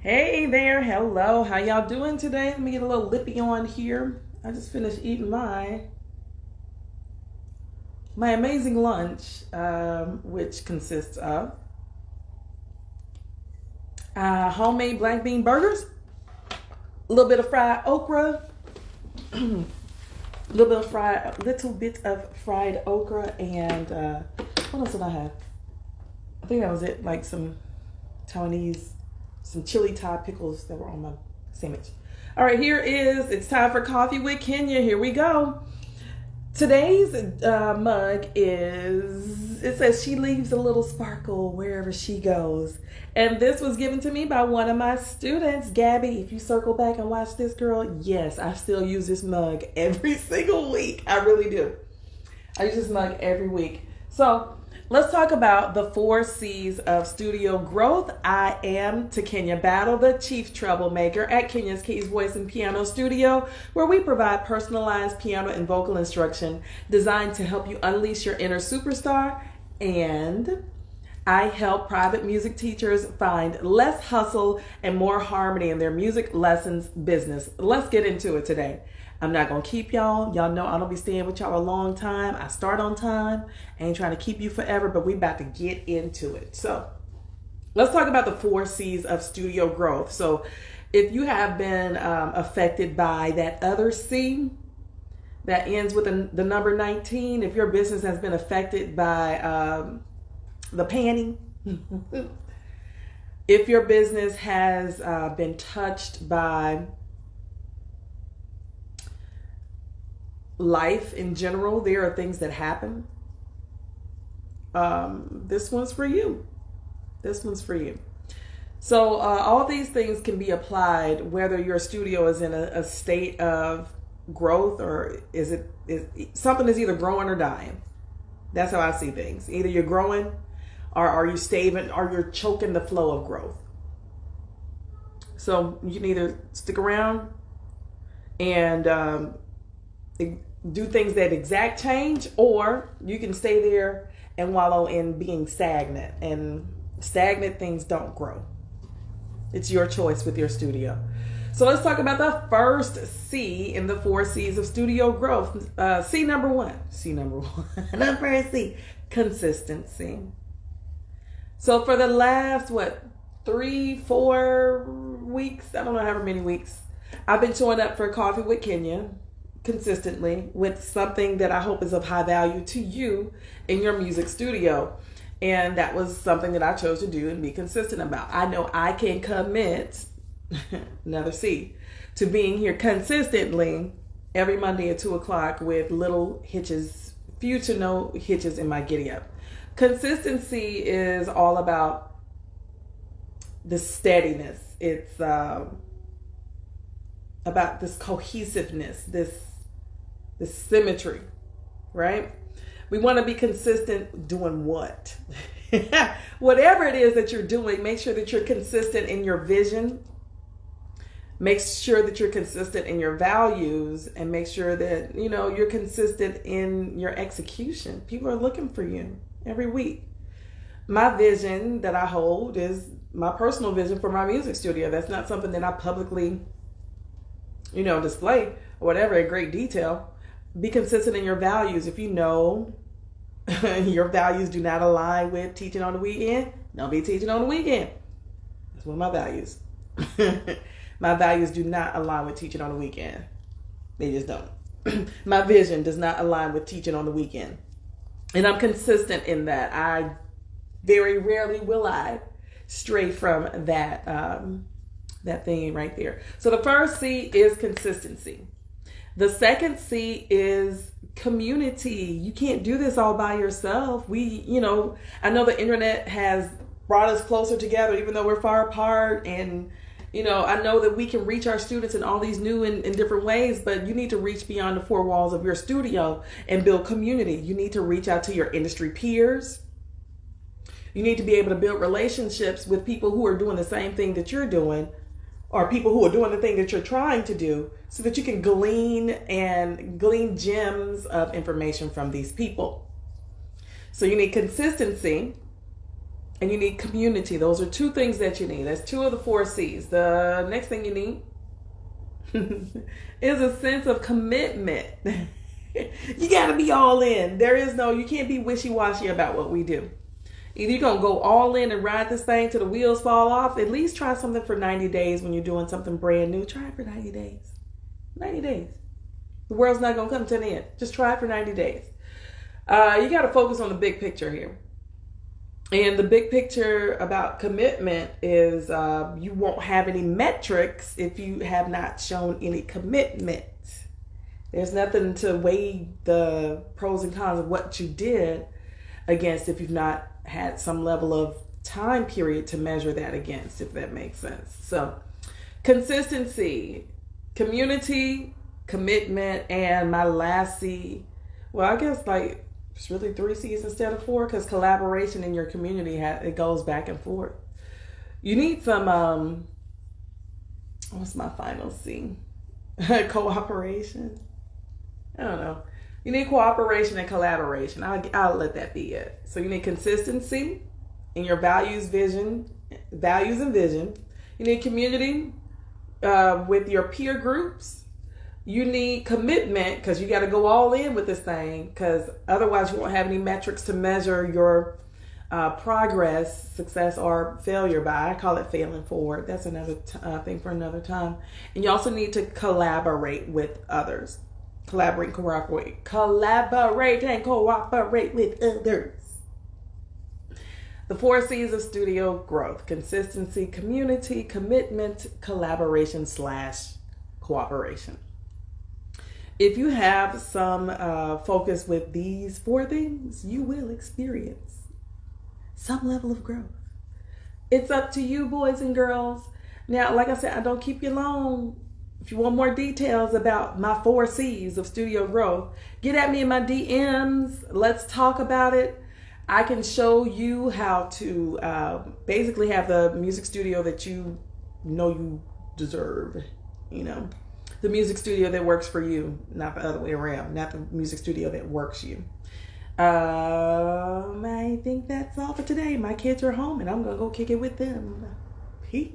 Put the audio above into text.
Hey there, hello. How y'all doing today? Let me get a little lippy on here. I just finished eating my amazing lunch, which consists of homemade black bean burgers, a little bit of fried okra, a little bit of fried okra, and what else did I have? I think that was it. Like some Taiwanese, some chili Thai pickles that were on my sandwich. All right, it's time for Coffee with Kenya. Here we go. Today's mug it says she leaves a little sparkle wherever she goes. And this was given to me by one of my students, Gabby. If you circle back and watch this, girl, yes, I still use this mug every single week. I really do. I use this mug every week. So let's talk about the 4 C's of studio growth. I am Takenya Battle, the chief troublemaker at Kenya's Keys Voice and Piano Studio, where we provide personalized piano and vocal instruction designed to help you unleash your inner superstar. And I help private music teachers find less hustle and more harmony in their music lessons business. Let's get into it today. I'm not going to keep y'all. Y'all know I don't be staying with y'all a long time. I start on time. I ain't trying to keep you forever, but we about to get into it. So let's talk about the 4 C's of studio growth. So if you have been affected by that other C that ends with the number 19, if your business has been affected by the panning, if your business has been touched by life in general, there are things that happen. This one's for you. This one's for you. So all these things can be applied whether your studio is in a state of growth or is something is either growing or dying. That's how I see things. Either you're growing or are you staving or you're choking the flow of growth. So you can either stick around and do things that exact change, or you can stay there and wallow in being stagnant, and stagnant things don't grow. It's your choice with your studio. So let's talk about the first C in the 4 C's of studio growth. C number one. The first C, consistency. So for the last 3-4 weeks, I don't know however many weeks, I've been showing up for Coffee with Kenya consistently with something that I hope is of high value to you in your music studio. And that was something that I chose to do and be consistent about. I know I can commit, another C, to being here consistently every Monday at 2 o'clock with little hitches, few to no hitches in my giddy up. Consistency is all about the steadiness. It's about this cohesiveness, this symmetry, right? We want to be consistent doing what? Whatever it is that you're doing, make sure that you're consistent in your vision. Make sure that you're consistent in your values, and make sure that, you're consistent in your execution. People are looking for you every week. My vision that I hold is my personal vision for my music studio. That's not something that I publicly, display or whatever in great detail. Be consistent in your values. If you know your values do not align with teaching on the weekend, don't be teaching on the weekend. That's one of my values. My values do not align with teaching on the weekend. They just don't. My vision does not align with teaching on the weekend. And I'm consistent in that. I very rarely will I stray from that thing right there. So the first C is consistency. The second C is community. You can't do this all by yourself. I know the internet has brought us closer together, even though we're far apart. And, I know that we can reach our students in all these new and different ways, but you need to reach beyond the 4 walls of your studio and build community. You need to reach out to your industry peers. You need to be able to build relationships with people who are doing the same thing that you're doing, or people who are doing the thing that you're trying to do, so that you can glean gems of information from these people. So you need consistency and you need community. Those are two things that you need. That's two of the 4 C's. The next thing you need is a sense of commitment. You got to be all in. You can't be wishy-washy about what we do. Either you're going to go all in and ride this thing till the wheels fall off. At least try something for 90 days when you're doing something brand new. Try it for 90 days. 90 days. The world's not going to come to an end. Just try it for 90 days. You got to focus on the big picture here. And the big picture about commitment is you won't have any metrics if you have not shown any commitment. There's nothing to weigh the pros and cons of what you did against if you've not had some level of time period to measure that against, if that makes sense. So consistency, community, commitment, and my last C, well, I guess like it's really 3 C's instead of 4, because collaboration in your community, it goes back and forth. You need some, what's my final C? Cooperation. I don't know. You need cooperation and collaboration. I'll let that be it. So you need consistency in your values and vision. You need community with your peer groups. You need commitment because you got to go all in with this thing, because otherwise you won't have any metrics to measure your progress, success, or failure by. I call it failing forward. That's another thing for another time. And you also need to collaborate with others. Collaborate and cooperate with others. The 4 C's of studio growth: consistency, community, commitment, collaboration / cooperation. If you have some focus with these 4 things, you will experience some level of growth. It's up to you, boys and girls. Now, like I said, I don't keep you long. If you want more details about my 4 C's of studio growth, get at me in my DMs. Let's talk about it. I can show you how to basically have the music studio that you know you deserve. The music studio that works for you, not the other way around. Not the music studio that works you. I think that's all for today. My kids are home and I'm going to go kick it with them. Peace.